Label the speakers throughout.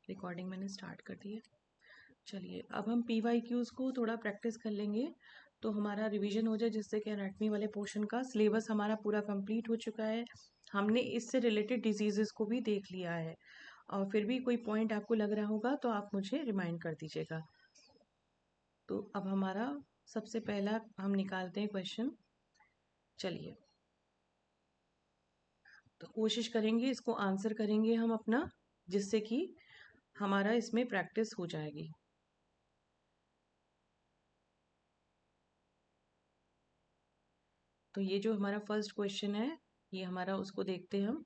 Speaker 1: Recording मैंने start कर दी है। चलिए अब हम PYQs को थोड़ा प्रैक्टिस कर लेंगे तो हमारा रिवीजन हो जाए, जिससे कि एनाटमी वाले पोर्शन का सिलेबस हमारा पूरा कंप्लीट हो चुका है। हमने इससे रिलेटेड डिजीजेस को भी देख लिया है, और फिर भी कोई पॉइंट आपको लग रहा होगा तो आप मुझे रिमाइंड कर दीजिएगा। तो अब हमारा सबसे पहला हम निकालते हैं क्वेश्चन। चलिए तो कोशिश करेंगे इसको आंसर करेंगे हम अपना, जिससे कि हमारा इसमें प्रैक्टिस हो जाएगी। तो ये जो हमारा फर्स्ट क्वेश्चन है, ये हमारा उसको देखते हैं हम।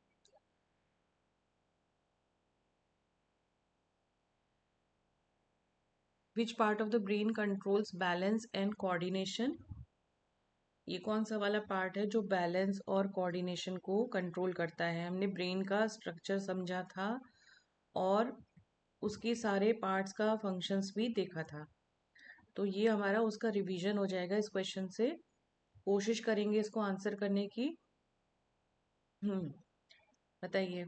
Speaker 1: विच part of the brain controls balance and coordination? ये कौन सा वाला पार्ट है जो बैलेंस और कोऑर्डिनेशन को कंट्रोल करता है? हमने ब्रेन का स्ट्रक्चर समझा था और उसके सारे पार्ट्स का फंक्शंस भी देखा था। तो ये हमारा उसका रिवीजन हो जाएगा इस क्वेश्चन से। कोशिश करेंगे इसको आंसर करने की। बताइए।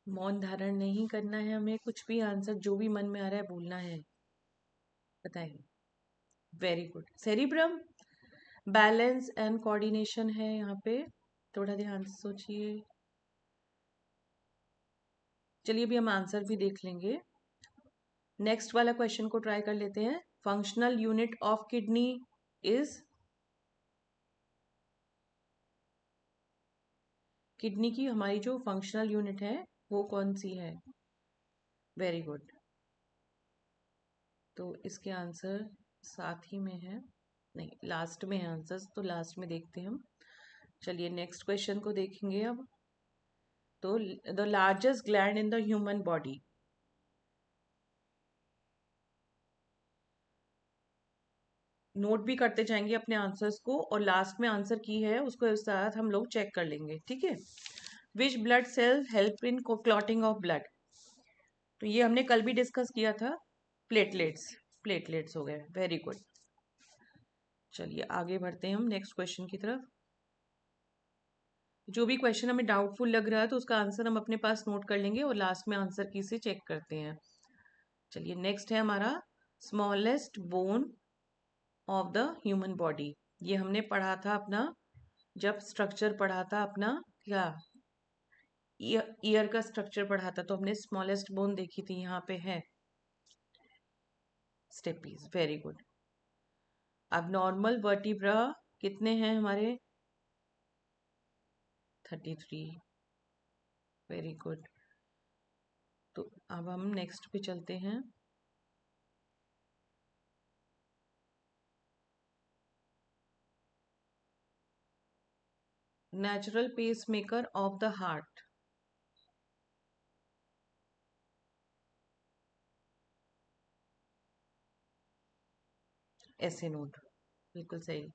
Speaker 1: मौन धारण नहीं करना है हमें, कुछ भी आंसर जो भी मन में आ रहा है बोलना है। बताइए। Very good. Cerebrum balance and coordination है यहाँ पे, थोड़ा ध्यान से सोचिए। चलिए अभी हम आंसर भी देख लेंगे। नेक्स्ट वाला क्वेश्चन को ट्राई कर लेते हैं। Functional unit of kidney is? Kidney की हमारी जो फंक्शनल यूनिट है वो कौन सी है? Very good. तो इसके आंसर साथ ही में है, नहीं लास्ट में है आंसर्स, तो लास्ट में देखते हैं हम। चलिए नेक्स्ट क्वेश्चन को देखेंगे अब। तो the largest gland in the human body? Note भी करते जाएंगे अपने आंसर्स को, और लास्ट में आंसर की है उसको साथ हम लोग चेक कर लेंगे, ठीक है। Which blood cell help in clotting of blood? तो ये हमने कल भी डिस्कस किया था। प्लेटलेट्स। प्लेटलेट्स हो गए, वेरी गुड। चलिए आगे बढ़ते हैं हम नेक्स्ट क्वेश्चन की तरफ। जो भी क्वेश्चन हमें डाउटफुल लग रहा है तो उसका आंसर हम अपने पास नोट कर लेंगे और लास्ट में आंसर की से चेक करते हैं। चलिए नेक्स्ट है हमारा smallest bone of the human body. ये हमने पढ़ा था अपना, जब स्ट्रक्चर पढ़ा था अपना, क्या ईयर का स्ट्रक्चर पढ़ा था, तो हमने स्मॉलेस्ट बोन देखी थी, यहाँ पे है स्टेपीज। Very good. अब नॉर्मल वर्टिब्रा कितने हैं हमारे? 33। Very good. तो अब हम नेक्स्ट पे चलते हैं। Natural pace maker of the heart? SA node, बिल्कुल सही।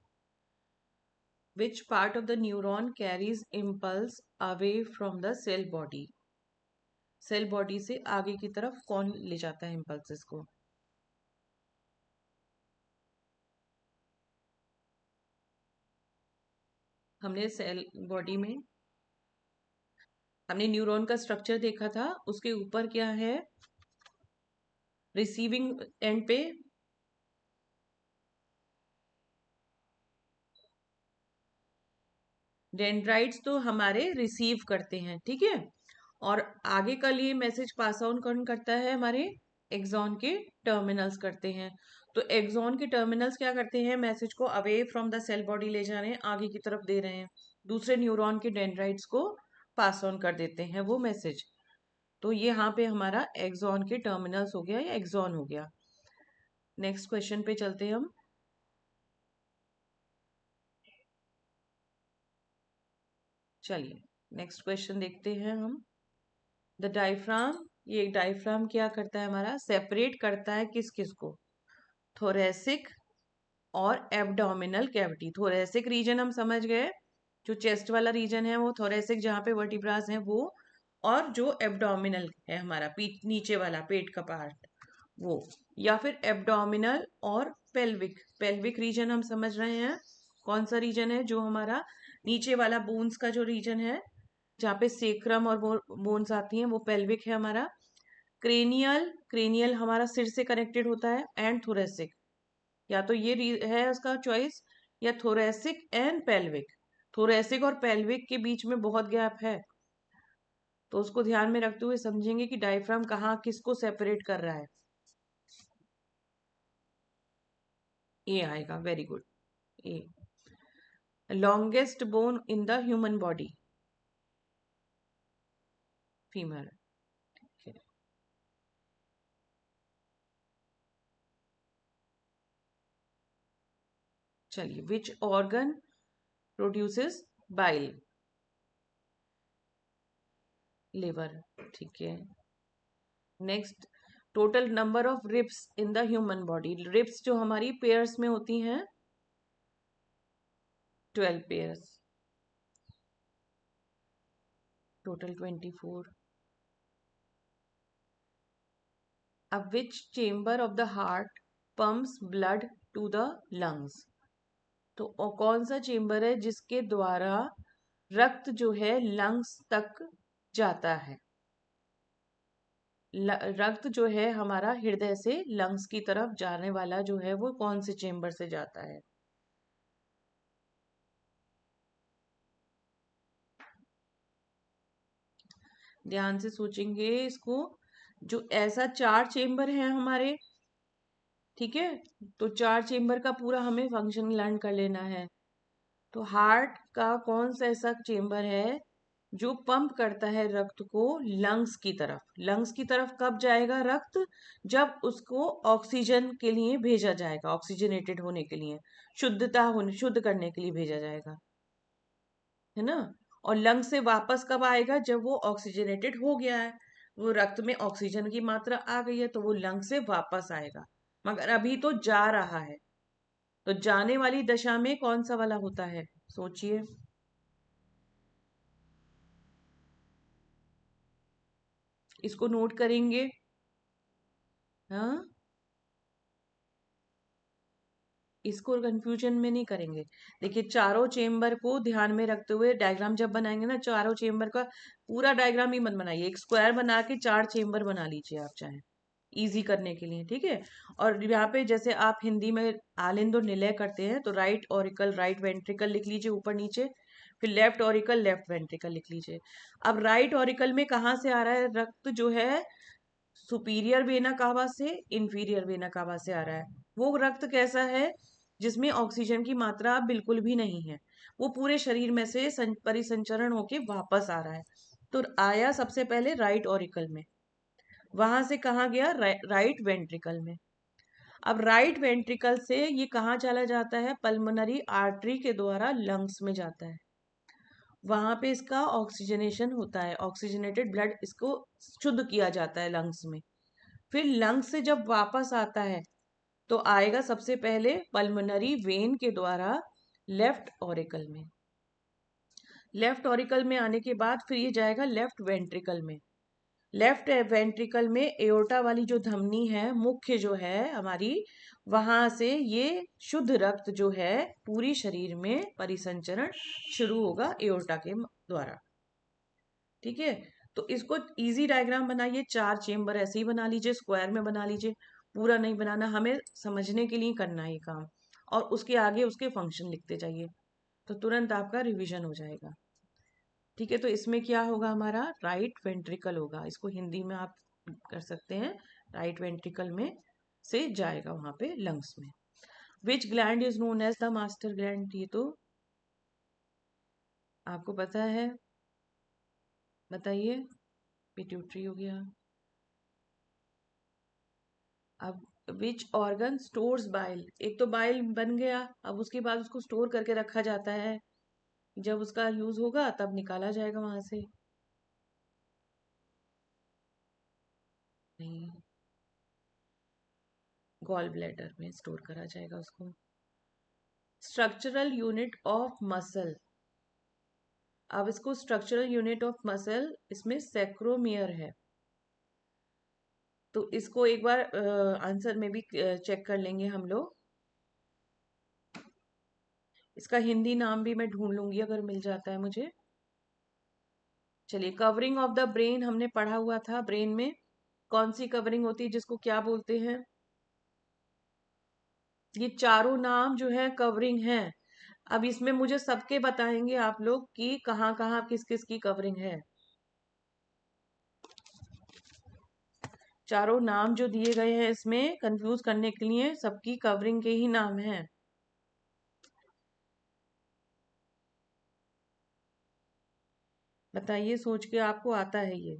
Speaker 1: Which part of the neuron carries impulse away from the cell body? Cell body से आगे की तरफ कौन ले जाता है इम्पल्सेस को? हमने सेल बॉडी में हमने न्यूरॉन का स्ट्रक्चर देखा था, उसके ऊपर क्या है रिसीविंग एंड पे? डेंड्राइट्स तो हमारे रिसीव करते हैं, ठीक है। और आगे का लिए मैसेज पास ऑन कौन करता है? हमारे एक्सॉन के टर्मिनल्स करते हैं। तो एक्सॉन के टर्मिनल्स क्या करते हैं? मैसेज को away from the cell body ले जा रहे हैं, आगे की तरफ दे रहे हैं, दूसरे न्यूरॉन के डेंड्राइट्स को पास ऑन कर देते हैं वो मैसेज। तो ये यहाँ पे हमारा एक्सॉन के टर्मिनल्स हो गया या एक्सॉन हो गया। नेक्स्ट क्वेश्चन पे चलते हैं हम। चलिए नेक्स्ट क्वेश्चन देखते हैं हम। द डायफ्राम, ये डायफ्राम क्या करता है हमारा? सेपरेट करता है किस किस को? थोरेसिक और एब्डोमिनल कैविटी। थोरेसिक रीजन हम समझ गए, जो चेस्ट वाला रीजन है वो थोरेसिक, जहाँ पे वर्टिब्रास है वो, और जो एब्डोमिनल है हमारा पीठ नीचे वाला पेट का पार्ट वो, या फिर एब्डोमिनल और पेल्विक। पेल्विक रीजन हम समझ रहे हैं कौन सा रीजन है? जो हमारा नीचे वाला बोन्स का जो रीजन है जहाँ पे सेक्रम और बोन्स आती हैं वो पेल्विक है हमारा। क्रेनियल, क्रेनियल हमारा सिर से कनेक्टेड होता है। एंड थोरेसिक, या तो ये है उसका चॉइस, या थोरेसिक एंड पेल्विक। थोरेसिक और पेल्विक के बीच में बहुत गैप है, तो उसको ध्यान में रखते हुए समझेंगे कि डायफ्राम कहाँ किसको सेपरेट कर रहा है। ए आएगा, very good. A, longest bone in the human body, femur. चलिए, which organ produces bile? Liver, ठीक है। Next, total number of ribs in the human body. Ribs जो हमारी पेयर्स में होती हैं, 12 पेयर्स, टोटल 24। अब which chamber of the heart pumps blood to the lungs? तो कौन सा चेम्बर है जिसके द्वारा रक्त जो है लंग्स तक जाता है? रक्त जो है हमारा हृदय से लंग्स की तरफ जाने वाला जो है वो कौन से चेम्बर से जाता है? ध्यान से सोचेंगे इसको। जो ऐसा 4 चेम्बर है हमारे, ठीक है, तो 4 चेम्बर का पूरा हमें फंक्शन लर्न कर लेना है। तो हार्ट का कौन सा ऐसा चेम्बर है जो पंप करता है रक्त को लंग्स की तरफ? लंग्स की तरफ कब जाएगा रक्त? जब उसको ऑक्सीजन के लिए भेजा जाएगा, ऑक्सीजनेटेड होने के लिए, शुद्धता होने, शुद्ध करने के लिए भेजा जाएगा, है ना। और लंग से वापस कब आएगा? जब वो ऑक्सीजनेटेड हो गया है, वो रक्त में ऑक्सीजन की मात्रा आ गई है, तो वो लंग से वापस आएगा। मगर अभी तो जा रहा है, तो जाने वाली दशा में कौन सा वाला होता है? सोचिए। इसको नोट करेंगे। हाँ, इसको कंफ्यूजन में नहीं करेंगे। देखिए, चारों चेम्बर को ध्यान में रखते हुए डायग्राम जब बनाएंगे ना, चारों चेम्बर का पूरा डायग्राम ही मत बनाइए, एक स्क्वायर बना के 4 चेम्बर बना लीजिए आप चाहे, इजी करने के लिए, ठीक है। और यहाँ पे जैसे आप हिंदी में आलिंद और निलय करते हैं, तो राइट ऑरिकल राइट वेंट्रिकल लिख लीजिए ऊपर नीचे, फिर लेफ्ट ऑरिकल लेफ्ट वेंट्रिकल लिख लीजिए। अब राइट ऑरिकल में कहाँ से आ रहा है रक्त जो है? सुपीरियर वेना कावा से, इंफीरियर वेना कावा से आ रहा है। वो रक्त कैसा है? जिसमें ऑक्सीजन की मात्रा बिल्कुल भी नहीं है, वो पूरे शरीर में से परिसंचरण होके वापस आ रहा है। तो आया सबसे पहले राइट ऑरिकल में, वहां से कहाँ गया? राइट वेंट्रिकल में। अब राइट वेंट्रिकल से ये कहाँ चला जाता है? पल्मोनरी आर्टरी के द्वारा लंग्स में जाता है। वहां पे इसका ऑक्सीजनेशन होता है, ऑक्सीजनेटेड ब्लड इसको शुद्ध किया जाता है लंग्स में। फिर लंग्स से जब वापस आता है, तो आएगा सबसे पहले पल्मोनरी वेन के द्वारा लेफ्ट ऑरिकल में। लेफ्ट ऑरिकल में आने के बाद फिर ये जाएगा लेफ्ट वेंट्रिकल में। लेफ्ट वेंट्रिकल में एओर्टा वाली जो धमनी है, मुख्य जो है हमारी, वहां से ये शुद्ध रक्त जो है पूरी शरीर में परिसंचरण शुरू होगा एओर्टा के द्वारा, ठीक है। तो इसको इजी डायग्राम बनाइए, 4 चेम्बर ऐसे ही बना लीजिए, स्क्वायर में बना लीजिए, पूरा नहीं बनाना, हमें समझने के लिए करना है ये काम। और उसके आगे उसके फंक्शन लिखते जाइए, तो तुरंत आपका रिवीजन हो जाएगा, ठीक है। तो इसमें क्या होगा? हमारा राइट वेंट्रिकल होगा, इसको हिंदी में आप कर सकते हैं, राइट वेंट्रिकल में से जाएगा वहां पे लंग्स में। Which gland is known as the master gland? ये तो आपको पता है, बताइए। पिट्यूटरी हो गया। अब विच ऑर्गन स्टोर्स बाइल? एक तो बाइल बन गया, अब उसके बाद उसको स्टोर करके रखा जाता है, जब उसका यूज होगा तब निकाला जाएगा वहां से। नहीं, गॉल ब्लैडर में स्टोर करा जाएगा उसको। Structural unit of muscle. अब इसको स्ट्रक्चरल यूनिट ऑफ मसल, इसमें सेक्रोमियर है, तो इसको एक बार आंसर में भी चेक कर लेंगे हम लोग। इसका हिंदी नाम भी मैं ढूंढ लूंगी अगर मिल जाता है मुझे। चलिए, कवरिंग ऑफ द ब्रेन हमने पढ़ा हुआ था। ब्रेन में कौन सी कवरिंग होती है, जिसको क्या बोलते हैं? ये चारों नाम जो है कवरिंग है। अब इसमें मुझे सबके बताएंगे आप लोग कि कहाँ कहाँ किस किस की कवरिंग है। चारों नाम जो दिए गए हैं इसमें कंफ्यूज करने के लिए, सबकी कवरिंग के ही नाम हैं। बताइए, सोच के, आपको आता है ये?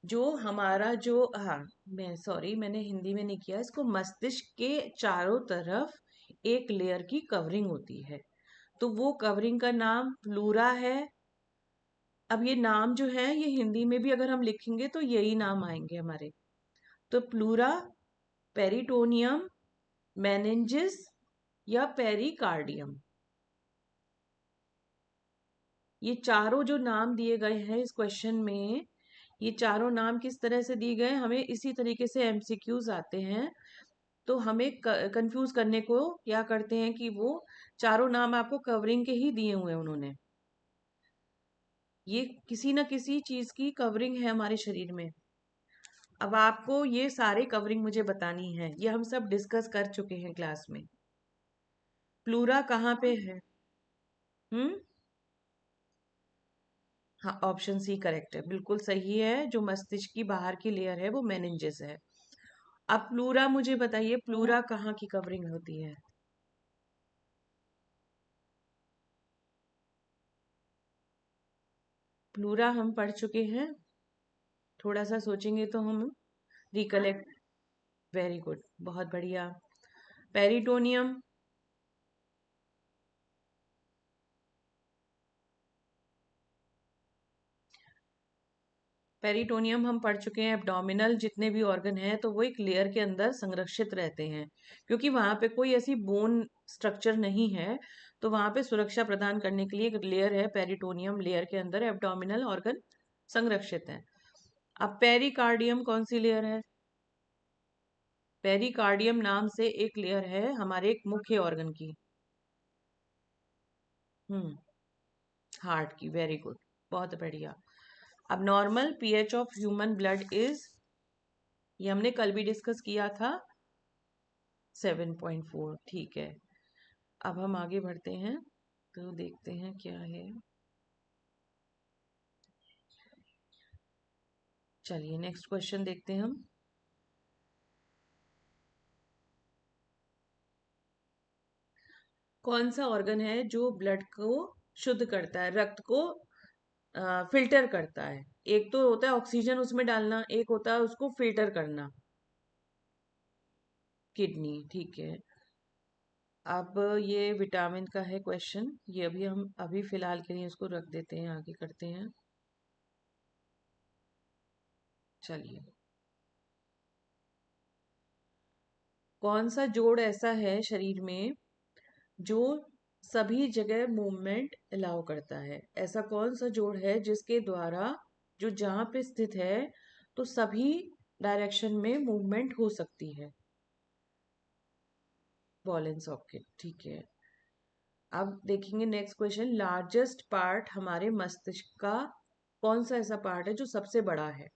Speaker 1: जो हमारा जो, हाँ, मैं सॉरी, मैंने हिंदी में नहीं किया इसको। मस्तिष्क के चारों तरफ एक लेयर की कवरिंग होती है, तो वो कवरिंग का नाम प्लूरा है। अब ये नाम जो है ये हिंदी में भी अगर हम लिखेंगे तो यही नाम आएंगे हमारे। तो प्लूरा, पेरिटोनियम, मेनिंजिस या पेरिकार्डियम, ये चारों जो नाम दिए गए हैं इस क्वेश्चन में, ये चारों नाम किस तरह से दिए गए, हमें इसी तरीके से एमसीक्यूज आते हैं। तो हमें कंफ्यूज करने को क्या करते हैं कि वो चारों नाम आपको कवरिंग के ही दिए हुए हैं उन्होंने। ये किसी न किसी चीज की कवरिंग है हमारे शरीर में। अब आपको ये सारे कवरिंग मुझे बतानी है, ये हम सब डिस्कस कर चुके हैं क्लास में। प्लूरा कहाँ पे है? हम्म। हाँ, ऑप्शन सी करेक्ट है, बिल्कुल सही है। जो मस्तिष्क की बाहर की लेयर है वो मेनिंजेस है। अब प्लूरा मुझे बताइए, प्लूरा कहाँ की कवरिंग होती है? प्लूरा हम पढ़ चुके हैं, थोड़ा सा सोचेंगे तो हम रिकलेक्ट। वेरी गुड, बहुत बढ़िया। पेरिटोनियम? पेरिटोनियम हम पढ़ चुके हैं। एब्डोमिनल जितने भी ऑर्गन हैं तो वो एक लेयर के अंदर संरक्षित रहते हैं, क्योंकि वहां पे कोई ऐसी बोन स्ट्रक्चर नहीं है। तो वहां पे सुरक्षा प्रदान करने के लिए एक लेयर है, पेरिटोनियम लेयर के अंदर एब्डोमिनल ऑर्गन संरक्षित है। अब पेरिकार्डियम कौन सी लेयर है? पेरिकार्डियम नाम से एक लेयर है हमारे एक मुख्य ऑर्गन की। हम्म। हार्ट की, वेरी गुड, बहुत बढ़िया। अब normal pH of human blood is, ये हमने कल भी डिस्कस किया था, 7.4। ठीक है। अब हम आगे बढ़ते हैं, तो देखते हैं क्या है। चलिए, नेक्स्ट क्वेश्चन देखते हैं हम। कौन सा ऑर्गन है जो ब्लड को शुद्ध करता है, रक्त को फिल्टर करता है? एक तो होता है ऑक्सीजन उसमें डालना, एक होता है उसको फिल्टर करना। किडनी, ठीक है। अब ये विटामिन का है क्वेश्चन, ये अभी हम अभी फिलहाल के लिए इसको रख देते हैं, आगे करते हैं। चलिए, कौन सा जोड़ ऐसा है शरीर में जो सभी जगह मूवमेंट अलाउ करता है? ऐसा कौन सा जोड़ है जिसके द्वारा जो जहां पे स्थित है तो सभी डायरेक्शन में मूवमेंट हो सकती है? बॉल एंड सॉकेट, ठीक है। अब देखेंगे नेक्स्ट क्वेश्चन, लार्जेस्ट पार्ट हमारे मस्तिष्क का कौन सा ऐसा पार्ट है जो सबसे बड़ा है?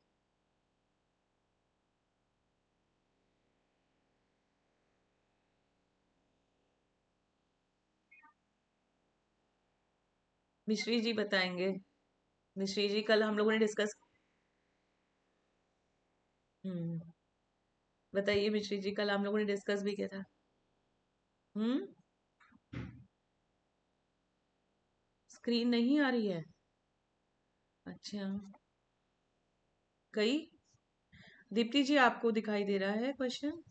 Speaker 1: मिश्री जी बताएंगे। मिश्री जी, कल हम लोगों ने डिस्कस। हम्म। बताइए मिश्री जी, कल हम लोगों ने डिस्कस भी किया था। हम्म। स्क्रीन नहीं आ रही है? अच्छा। कई, दीप्ति जी आपको दिखाई दे रहा है क्वेश्चन?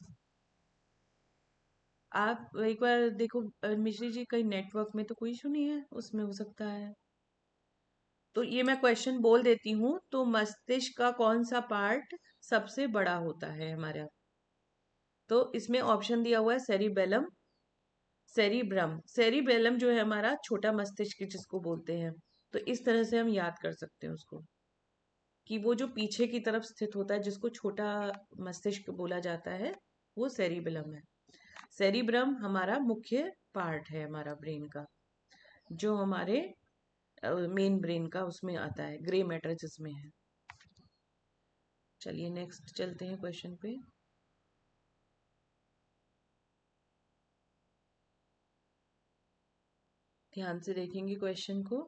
Speaker 1: आप एक बार देखो, मिश्री जी, कहीं नेटवर्क में तो कोई इशू नहीं है, उसमें हो सकता है। तो ये मैं क्वेश्चन बोल देती हूँ, तो मस्तिष्क का कौन सा पार्ट सबसे बड़ा होता है हमारा? तो इसमें ऑप्शन दिया हुआ है, सेरिबेलम, सेरिब्रम। सेरिबेलम जो है हमारा छोटा मस्तिष्क जिसको बोलते हैं। तो इस तरह से हम याद कर सकते हैं उसको, कि वो जो पीछे की तरफ स्थित होता है जिसको छोटा मस्तिष्क बोला जाता है, वो सेरिबेलम है। सेरिब्रम हमारा मुख्य पार्ट है हमारा ब्रेन का, जो हमारे मेन ब्रेन का उसमें आता है, ग्रे मैटर जिसमें है। चलिए नेक्स्ट चलते हैं क्वेश्चन पे। ध्यान से देखेंगे क्वेश्चन को।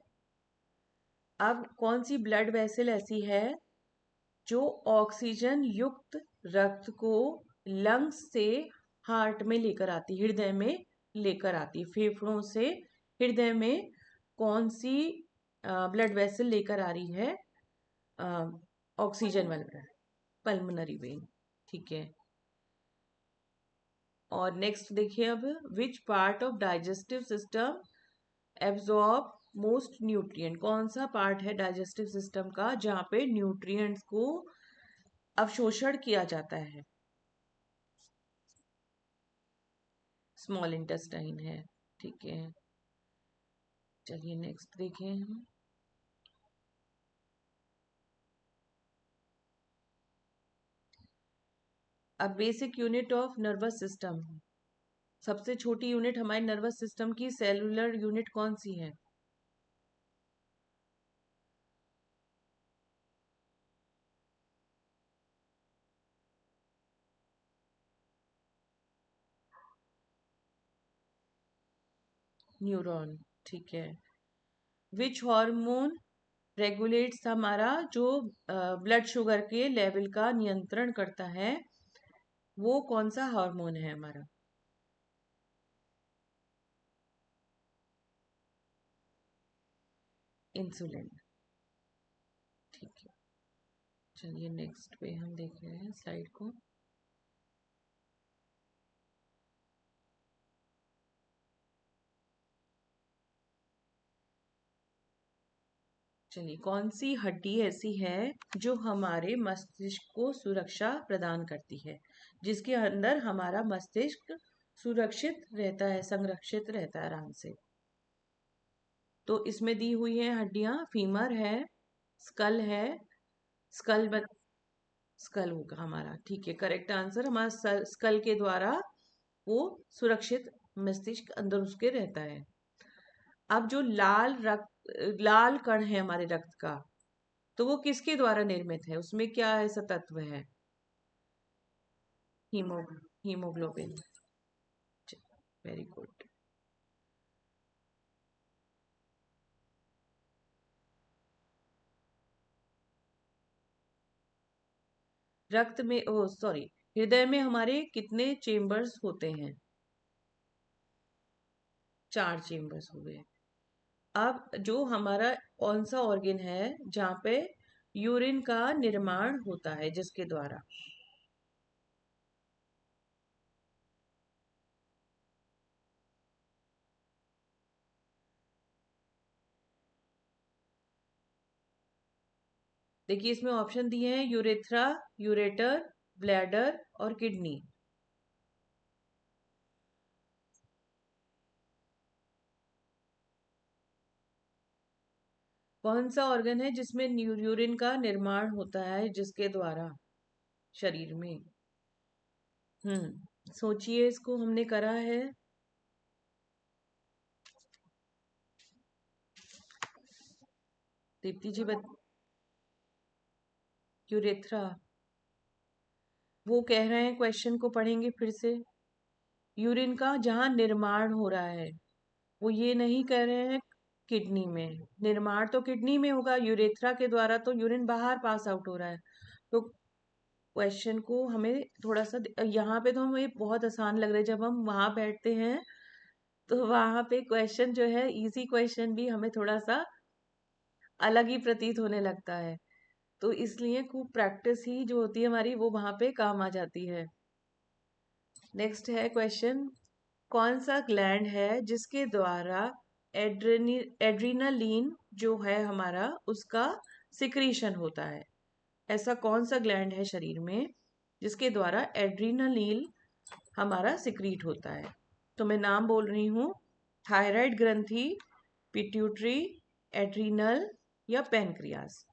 Speaker 1: अब कौन सी ब्लड वेसल ऐसी है जो ऑक्सीजन युक्त रक्त को लंग्स से हार्ट में लेकर आती, हृदय में लेकर आती, फेफड़ों से हृदय में कौन सी ब्लड वेसल लेकर आ रही है ऑक्सीजन वाला? पल्मोनरी वेन, ठीक है। और नेक्स्ट देखिए अब, विच part of digestive system absorb most nutrient? कौन सा पार्ट है डाइजेस्टिव सिस्टम का जहाँ पे न्यूट्रिएंट्स को अवशोषण किया जाता है? स्मॉल इंटेस्टाइन है, ठीक है। चलिए नेक्स्ट देखें हम। अब basic unit of nervous system, सबसे छोटी यूनिट हमारे नर्वस सिस्टम की सेलुलर यूनिट कौन सी है? न्यूरॉन, ठीक है। विच हार्मोन रेगुलेट्स, हमारा जो ब्लड शुगर के लेवल का नियंत्रण करता है, वो कौन सा हार्मोन है हमारा? इंसुलिन, ठीक है। चलिए नेक्स्ट पे हम देख रहे हैं स्लाइड को। चलिए, कौन सी हड्डी ऐसी है जो हमारे मस्तिष्क को सुरक्षा प्रदान करती है, जिसके अंदर हमारा मस्तिष्क सुरक्षित रहता है, संरक्षित रहता है आराम से? तो इसमें दी हुई है हड्डियां, फीमर है, स्कल है, स्कल स्कल होगा हमारा, ठीक है। करेक्ट आंसर, हमारा स्कल के द्वारा वो सुरक्षित मस्तिष्क अंदर उसके रहता है। अब जो लाल कण है हमारे रक्त का, तो वो किसके द्वारा निर्मित है, उसमें क्या ऐसा तत्व है? Hemo hemoglobin, very good. रक्त में, ओ सॉरी, हृदय में हमारे कितने चेम्बर्स होते हैं? 4 चेम्बर्स हो गए। अब जो हमारा कौन सा ऑर्गन है जहाँ पे यूरिन का निर्माण होता है, जिसके द्वारा? देखिए इसमें ऑप्शन दिए हैं, यूरेथ्रा, यूरेटर, ब्लैडर और किडनी। कौन सा ऑर्गन है जिसमें यूरिन का निर्माण होता है, जिसके द्वारा शरीर में? सोचिए, इसको हमने करा है। दीप्ति जी यूरेथ्रा। वो कह रहे हैं, क्वेश्चन को पढ़ेंगे फिर से। यूरिन का जहाँ निर्माण हो रहा है, वो ये नहीं कह रहे हैं किडनी में। निर्माण तो किडनी में होगा, यूरेथ्रा के द्वारा तो यूरिन बाहर पास आउट हो रहा है। तो क्वेश्चन को हमें थोड़ा सा, यहाँ पे तो हमें बहुत आसान लग रहा है, जब हम वहां बैठते हैं तो वहां पे क्वेश्चन जो है, इजी क्वेश्चन भी हमें थोड़ा सा अलग ही प्रतीत होने लगता है। तो इसलिए खूब प्रैक्टिस ही जो होती है हमारी, वो वहां पे काम आ जाती है। नेक्स्ट है क्वेश्चन, कौन सा ग्लैंड है जिसके द्वारा एड्रीनलिन जो है हमारा, उसका सिक्रीशन होता है? ऐसा कौन सा ग्लैंड है शरीर में जिसके द्वारा एड्रीनलिन हमारा सिक्रीट होता है? तो मैं नाम बोल रही हूँ, थायराइड ग्रंथि, पिट्यूटरी, एड्रीनल या पैनक्रियास?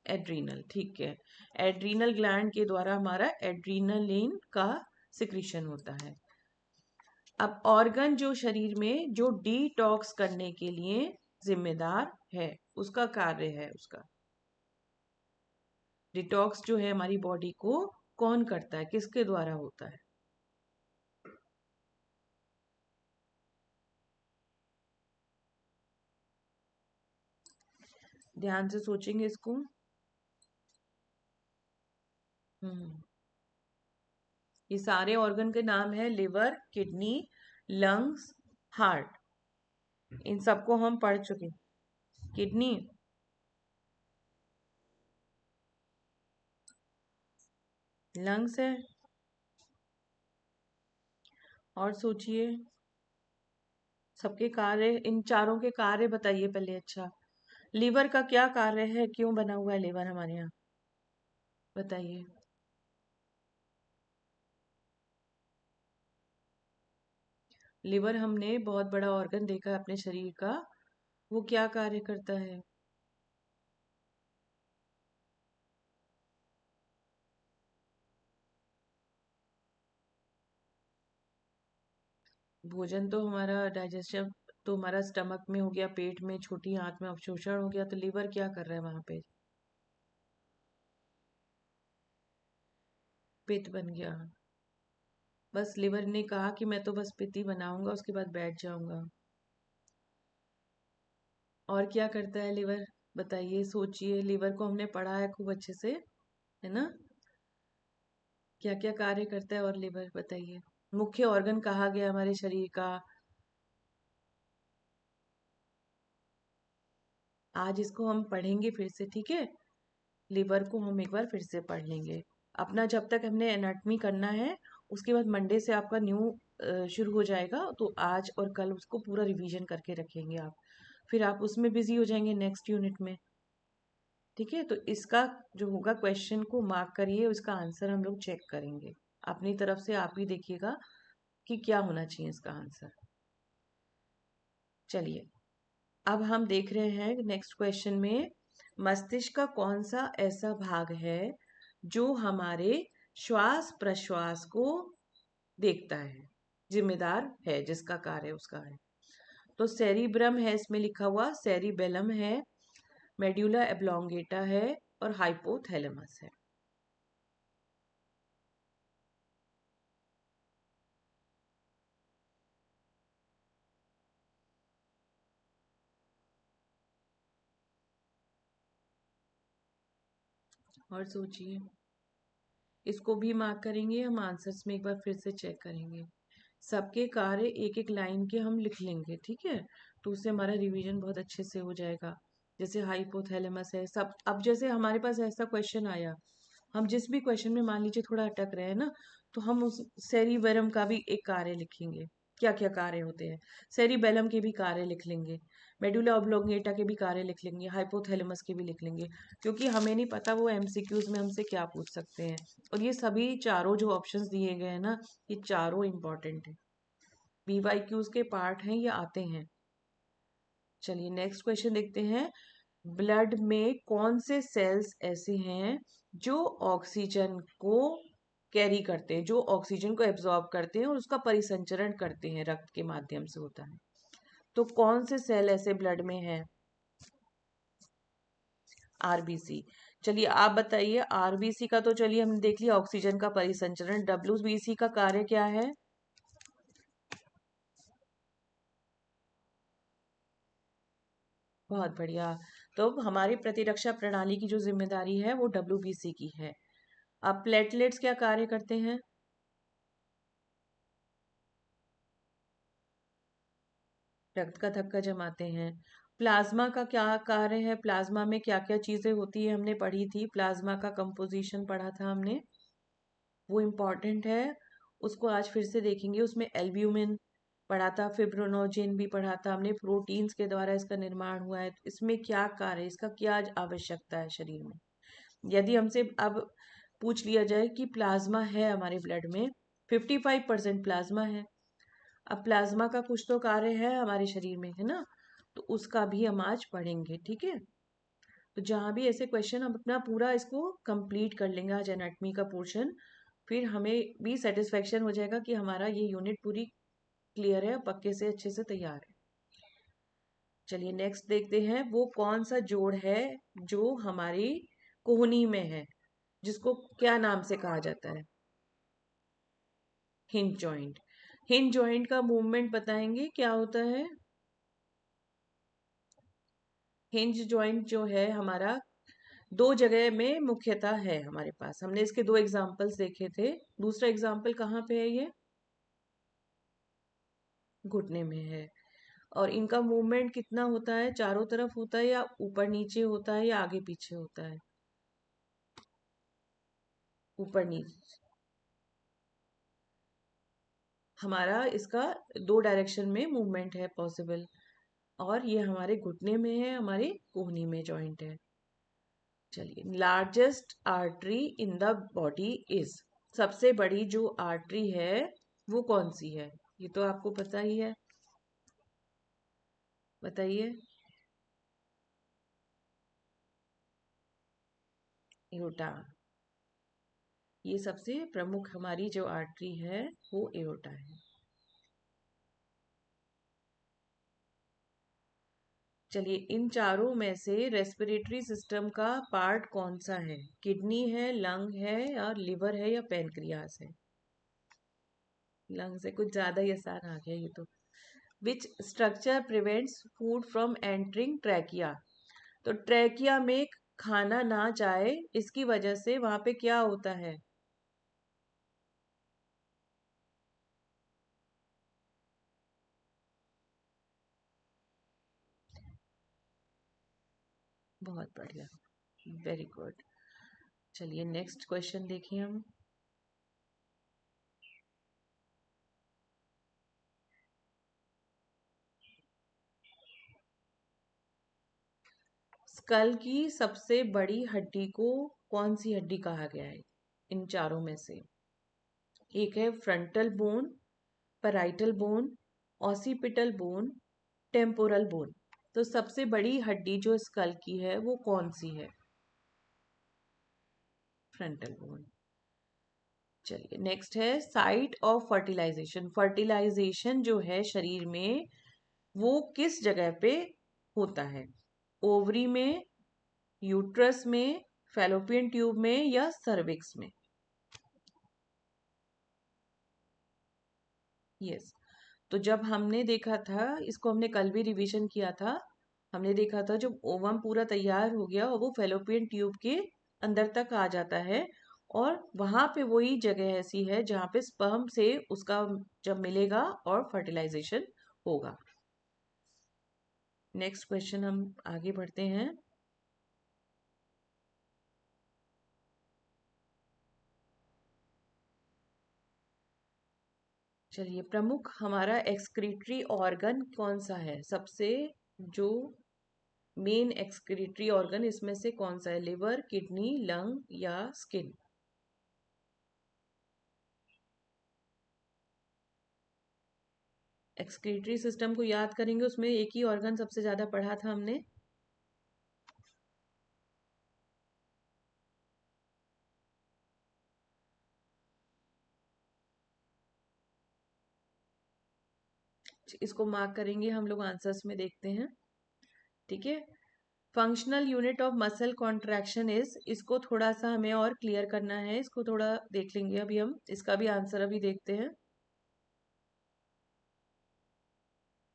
Speaker 1: एड्रीनल, ठीक है। एड्रीनल ग्लैंड के द्वारा हमारा एड्रीनलिन का सिक्रीशन होता है। अब ऑर्गन जो शरीर में जो डिटॉक्स करने के लिए जिम्मेदार है, उसका कार्य है, उसका डिटॉक्स जो है हमारी बॉडी को कौन करता है, किसके द्वारा होता है? ध्यान से सोचेंगे इसको। हम्म ये सारे ऑर्गन के नाम है लिवर, किडनी, लंग्स, हार्ट। इन सबको हम पढ़ चुके। किडनी, लंग्स है, और सोचिए सबके कार्य, इन चारों के कार्य बताइए पहले। अच्छा, लीवर का क्या कार्य है, क्यों बना हुआ है लीवर हमारे यहाँ, बताइए। लिवर हमने बहुत बड़ा ऑर्गन देखा है अपने शरीर का, वो क्या कार्य करता है? भोजन तो हमारा डाइजेशन, तो हमारा स्टमक में हो गया, पेट में, छोटी आंत में अवशोषण हो गया, तो लिवर क्या कर रहा है वहां पे? पित्त बन गया। बस लिवर ने कहा कि मैं तो बस पित्त ही बनाऊंगा, उसके बाद बैठ जाऊंगा। और क्या करता है लिवर, बताइए, सोचिए। लिवर को हमने पढ़ा है खूब अच्छे से, है ना? क्या क्या कार्य करता है और लिवर, बताइए। मुख्य ऑर्गन कहा गया हमारे शरीर का। आज इसको हम पढ़ेंगे फिर से, ठीक है? लिवर को हम एक बार फिर से पढ़ लेंगे। अपना जब तक हमने एनाटमी करना है, उसके बाद मंडे से आपका न्यू शुरू हो जाएगा, तो आज और कल उसको पूरा रिवीजन करके रखेंगे आप। फिर आप उसमें बिजी हो जाएंगे नेक्स्ट यूनिट में। ठीक है, तो इसका जो होगा क्वेश्चन को मार्क करिए, उसका आंसर हम लोग चेक करेंगे। अपनी तरफ से आप ही देखिएगा कि क्या होना चाहिए इसका आंसर। चलिए, अब हम देख रहे हैं नेक्स्ट क्वेश्चन में, मस्तिष्क का कौन सा ऐसा भाग है जो हमारे श्वास प्रश्वास को देखता है, जिम्मेदार है, जिसका कार्य उसका है? तो सेरिब्रम है इसमें लिखा हुआ, सेरिबेलम है, मेड्यूला एब्लोंगेटा है, और हाइपोथैलेमस है। और सोचिए, इसको भी मार्क करेंगे हम, आंसर्स में एक बार फिर से चेक करेंगे। सबके कार्य एक एक लाइन के हम लिख लेंगे, ठीक है? तो उससे हमारा रिवीजन बहुत अच्छे से हो जाएगा। जैसे हाइपोथैलेमस है सब। अब जैसे हमारे पास ऐसा क्वेश्चन आया, हम जिस भी क्वेश्चन में मान लीजिए थोड़ा अटक रहे हैं ना, तो हम उस सेरिबेलम का भी एक कार्य लिखेंगे। क्या क्या कार्य होते हैं, सेरिबेलम के भी कार्य लिख लेंगे, मेडुला ऑब्लोंगेटा के भी कार्य लिख लेंगे, हाइपोथैलेमस के भी लिख लेंगे। क्योंकि हमें नहीं पता वो एमसीक्यूज में हमसे क्या पूछ सकते हैं। और ये सभी चारों जो ऑप्शंस दिए गए हैं ना, ये चारों इंपॉर्टेंट है, बीवाईक्यूज के पार्ट हैं, ये आते हैं। चलिए नेक्स्ट क्वेश्चन देखते हैं। ब्लड में कौन से सेल्स ऐसे हैं जो ऑक्सीजन को कैरी करते हैं, जो ऑक्सीजन को एब्जॉर्ब करते हैं और उसका परिसंचरण करते हैं, रक्त के माध्यम से होता है? तो कौन से सेल ऐसे ब्लड में है? आरबीसी। चलिए आप बताइए, आरबीसी का तो चलिए हमने देख लिया, ऑक्सीजन का परिसंचरण। डब्ल्यूबीसी का कार्य क्या है? बहुत बढ़िया। तो हमारी प्रतिरक्षा प्रणाली की जो जिम्मेदारी है वो डब्ल्यूबीसी की है। अब प्लेटलेट्स क्या कार्य करते हैं? रक्त का थक्का जमाते हैं। प्लाज्मा का क्या कार्य है, प्लाज्मा में क्या क्या चीजें होती है हमने पढ़ी थी, प्लाज्मा का कंपोजिशन पढ़ा था हमने, वो इम्पॉर्टेंट है, उसको आज फिर से देखेंगे। उसमें एल्ब्यूमिन पढ़ा था, फिब्रोनोजेन भी पढ़ा था हमने, प्रोटीन्स के द्वारा इसका निर्माण हुआ है। तो इसमें क्या कार्य है, इसका क्या आवश्यकता है शरीर में? यदि हमसे अब पूछ लिया जाए कि प्लाज्मा है हमारे ब्लड में, 55% प्लाज्मा है। अब प्लाज्मा का कुछ तो कार्य है हमारे शरीर में, है ना? तो उसका भी हम आज पढ़ेंगे, ठीक है? तो जहां भी ऐसे क्वेश्चन, हम अपना पूरा इसको कंप्लीट कर लेंगे आज एनाटमी का पोर्शन। फिर हमें भी सेटिस्फेक्शन हो जाएगा कि हमारा ये यूनिट पूरी क्लियर है, पक्के से अच्छे से तैयार है। चलिए नेक्स्ट देखते हैं, वो कौन सा जोड़ है जो हमारी कोहनी में है, जिसको क्या नाम से कहा जाता है? Hinge joint. हिंज जॉइंट का मूवमेंट बताएंगे क्या होता है? हिंज जॉइंट जो है हमारा दो जगह में मुख्यतः है हमारे पास। हमने इसके दो एग्जाम्पल्स देखे थे। दूसरा एग्जाम्पल कहाँ पे है? ये घुटने में है। और इनका मूवमेंट कितना होता है? चारों तरफ होता है या ऊपर नीचे होता है या आगे पीछे होता है? ऊपर नीचे। हमारा इसका दो डायरेक्शन में मूवमेंट है पॉसिबल। और ये हमारे घुटने में है, हमारे कोहनी में जॉइंट है। चलिए, largest artery in the body is, सबसे बड़ी जो आर्टरी है वो कौन सी है? ये तो आपको पता ही है, बताइए। एओर्टा। ये सबसे प्रमुख हमारी जो आर्टरी है वो एओर्टा है। चलिए, इन चारों में से रेस्पिरेटरी सिस्टम का पार्ट कौन सा है? किडनी है, लंग है, और लिवर है, या पैनक्रियास है? लंग से कुछ ज्यादा ही आसान आ गया ये तो। Which structure prevents food from entering trachea? तो ट्रैकिया में खाना ना जाए, इसकी वजह से वहां पे क्या होता है? बहुत बढ़िया, वेरी गुड। चलिए नेक्स्ट क्वेश्चन देखिए हम। स्कल की सबसे बड़ी हड्डी को कौन सी हड्डी कहा गया है इन चारों में से? एक है frontal bone, parietal bone, occipital bone, temporal bone. तो सबसे बड़ी हड्डी जो स्कल की है वो कौन सी है? Frontal bone. चलिए नेक्स्ट है साइट ऑफ फर्टिलाइजेशन। फर्टिलाइजेशन जो है शरीर में वो किस जगह पे होता है? ओवरी में, यूट्रस में, फैलोपियन ट्यूब में, या सर्विक्स में? यस। तो जब हमने देखा था, इसको हमने कल भी रिवीजन किया था, हमने देखा था जब ओवम पूरा तैयार हो गया और वो फेलोपियन ट्यूब के अंदर तक आ जाता है, और वहां पे वही जगह ऐसी है जहाँ पे स्पर्म से उसका जब मिलेगा और फर्टिलाइजेशन होगा। नेक्स्ट क्वेश्चन हम आगे बढ़ते हैं। चलिए, प्रमुख हमारा एक्सक्रीटरी ऑर्गन कौन सा है? सबसे जो मेन एक्सक्रीटरी ऑर्गन इसमें से कौन सा है? लिवर, किडनी, लंग, या स्किन? एक्सक्रीटरी सिस्टम को याद करेंगे, उसमें एक ही ऑर्गन सबसे ज्यादा पढ़ा था हमने। इसको मार्क करेंगे हम लोग, आंसर्स में देखते हैं। ठीक है। Functional unit of muscle contraction is, इसको थोड़ा सा हमें और क्लियर करना है, इसको थोड़ा देख लेंगे अभी हम, इसका भी आंसर अभी देखते हैं।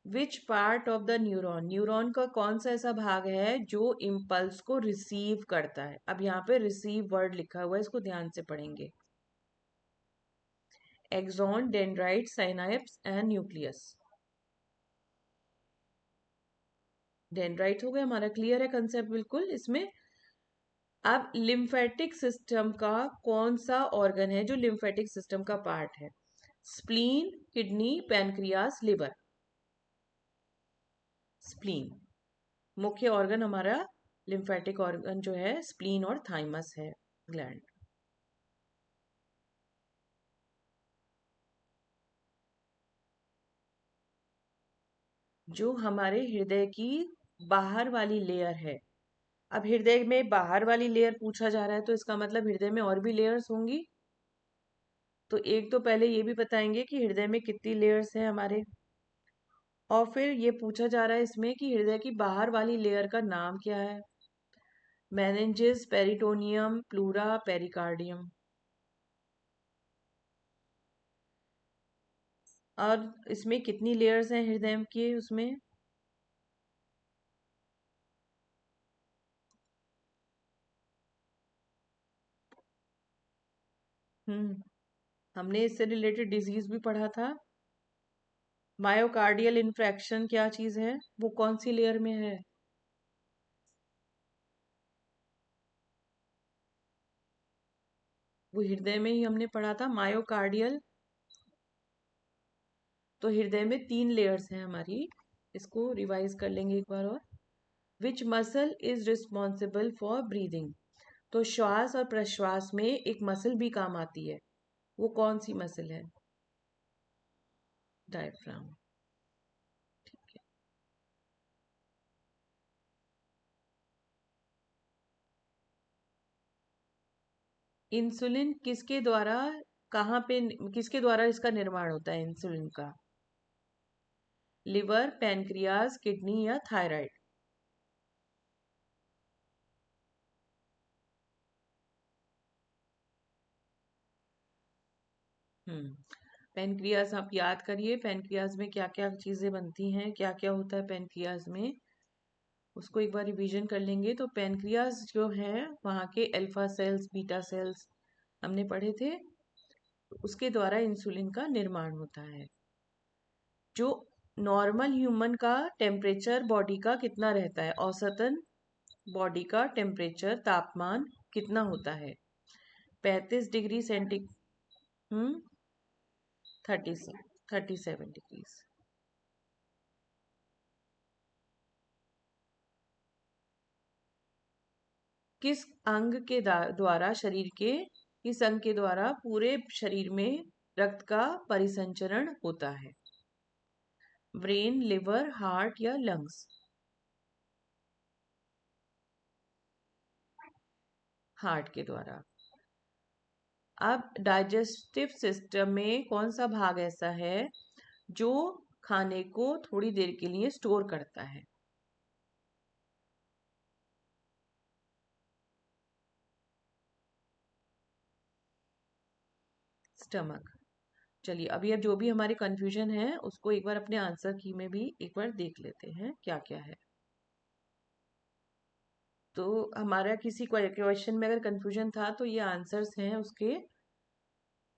Speaker 1: विच part of the neuron, neuron का कौन सा ऐसा भाग है जो इम्पल्स को रिसीव करता है? अब यहाँ पे रिसीव वर्ड लिखा हुआ है, इसको ध्यान से पढ़ेंगे। Axon, dendrite, synapse and nucleus. Dendrite हो गया हमारा, क्लियर है कंसेप्ट बिल्कुल इसमें। अब लिम्फेटिक सिस्टम का कौन सा ऑर्गन है जो लिम्फेटिक सिस्टम का पार्ट है? Spleen, kidney, pancreas, liver? Spleen. मुख्य ऑर्गन हमारा लिम्फेटिक ऑर्गन जो है स्प्लीन और थाइमस है, ग्लैंड। जो हमारे हृदय की बाहर वाली लेयर है, अब हृदय में बाहर वाली लेयर पूछा जा रहा है तो इसका मतलब हृदय में और भी लेयर्स होंगी। तो एक तो पहले ये भी बताएंगे कि हृदय में कितनी लेयर्स हैं हमारे, और फिर ये पूछा जा रहा है इसमें कि हृदय की बाहर वाली लेयर का नाम क्या है। Meninges, peritoneum, pleura, pericardium. और इसमें कितनी लेयर्स हैं हृदय के उसमें? हम्म हमने इससे रिलेटेड डिजीज भी पढ़ा था। मायोकार्डियल इन्फ्रैक्शन क्या चीज है, वो कौन सी लेयर में है? वो हृदय में ही हमने पढ़ा था, मायोकार्डियल। तो हृदय में 3 लेयर्स हैं हमारी, इसको रिवाइज कर लेंगे एक बार और। Which muscle is responsible for breathing? तो श्वास और प्रश्वास में एक मसल भी काम आती है, वो कौन सी मसल है? डायफ्राम। इंसुलिन किसके द्वारा, कहाँ पे, किसके द्वारा इसका निर्माण होता है इंसुलिन का? लिवर, पैनक्रियाज, किडनी या थायराइड? हम्म पेनक्रियाज आप याद करिए, पेनक्रियाज में क्या क्या चीजें बनती हैं, क्या क्या होता है पेनक्रियाज में, उसको एक बार रिवीजन कर लेंगे। तो पेनक्रियाज जो है, वहाँ के अल्फा सेल्स, बीटा सेल्स हमने पढ़े थे, उसके द्वारा इंसुलिन का निर्माण होता है। जो नॉर्मल ह्यूमन का टेम्परेचर बॉडी का कितना रहता है, औसतन बॉडी का टेम्परेचर, तापमान कितना होता है? 35 डिग्री सेंटी। 30 से 37 डिग्रीज। किस अंग के द्वारा शरीर के, किस अंग के द्वारा पूरे शरीर में रक्त का परिसंचरण होता है? ब्रेन, लिवर, हार्ट या लंग्स? हार्ट के द्वारा। अब डाइजेस्टिव सिस्टम में कौन सा भाग ऐसा है जो खाने को थोड़ी देर के लिए स्टोर करता है? स्टमक। चलिए, अभी अब जो भी हमारे कंफ्यूजन है उसको एक बार अपने आंसर की में भी एक बार देख लेते हैं क्या क्या है। तो हमारा किसी क्वेश्चन में अगर कंफ्यूजन था तो ये आंसर्स हैं उसके।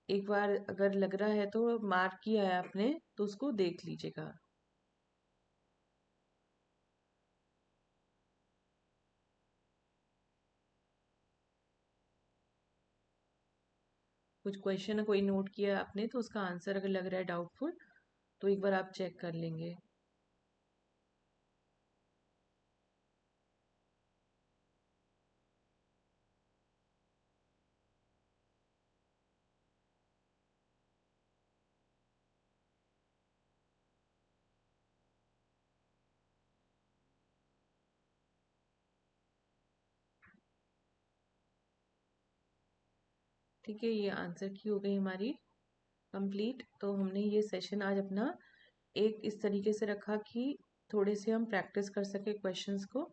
Speaker 1: एक बार अगर लग रहा है तो मार्क किया है आपने तो उसको देख लीजिएगा। कुछ क्वेश्चन कोई नोट किया है आपने तो उसका आंसर अगर लग रहा है डाउटफुल, तो एक बार आप चेक कर लेंगे। ठीक है, ये आंसर की हो गई हमारी कंप्लीट। तो हमने ये सेशन आज अपना एक इस तरीके से रखा कि थोड़े से हम प्रैक्टिस कर सके क्वेश्चंस को,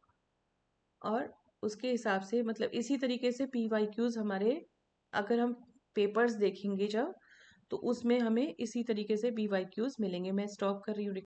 Speaker 1: और उसके हिसाब से मतलब इसी तरीके से PYQs हमारे, अगर हम पेपर्स देखेंगे जब, तो उसमें हमें इसी तरीके से PYQs मिलेंगे। मैं स्टॉप कर रही हूँ।